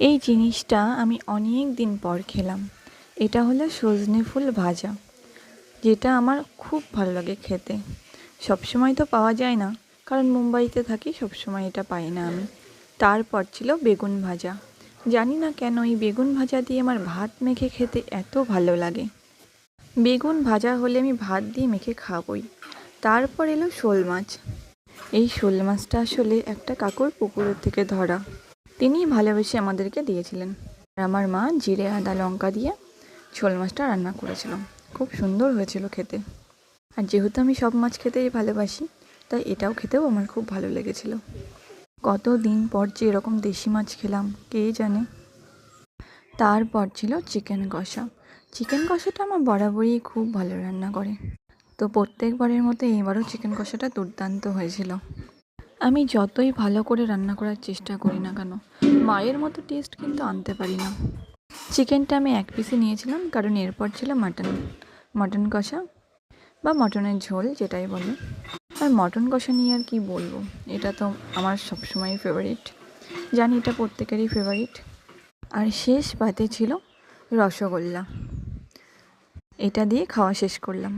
এই জিনিসটা আমি অনেক দিন পর খেলাম। এটা হলো সজনে ফুল ভাজা, যেটা আমার খুব ভালো লাগে খেতে। সবসময় তো পাওয়া যায় না, কারণ মুম্বাইতে থাকি, সবসময় এটা পাই না আমি। তারপর ছিল বেগুন ভাজা। জানি না কেন এই বেগুন ভাজা দিয়ে আমার ভাত মেখে খেতে এত ভালো লাগে। বেগুন ভাজা হলে আমি ভাত দিয়ে মেখে খাবই। তারপর এলো শোল মাছ। এই শোল মাছটা আসলে একটা কাকুর পুকুরের থেকে ধরা, তিনিই ভালোবেসে আমাদেরকে দিয়েছিলেন। আর আমার মা জিরে আদা লঙ্কা দিয়ে শোল মাছটা রান্না করেছিল, খুব সুন্দর হয়েছিল খেতে। আর যেহেতু আমি সব মাছ খেতেই ভালোবাসি, তাই এটাও খেতেও আমার খুব ভালো লেগেছিল। কত দিন পর যে এরকম দেশি মাছ খেলাম কে জানে। তারপর ছিল চিকেন কষা। চিকেন কষাটা আমার বরাবরই খুব ভালো রান্না করে, তো প্রত্যেকবারের মতো এইবারও চিকেন কষাটা দুর্দান্ত হয়েছিল। আমি যতই ভালো করে রান্না করার চেষ্টা করি না কেন, মায়ের মতো টেস্ট কিন্তু আনতে পারি না। চিকেনটা আমি এক পিসই নিয়েছিলাম, কারণ এরপর ছিল মাটন কষা বা মটনের ঝোল যেটাই বলে। আর মটন কষা নিয়ে আর কি বলবো, এটা তো আমার সবসময় ফেভারিট, জানি এটা প্রত্যেকেরই ফেভারিট। আর শেষ পাতে ছিল রসগোল্লা, এটা দিয়ে খাওয়া শেষ করলাম।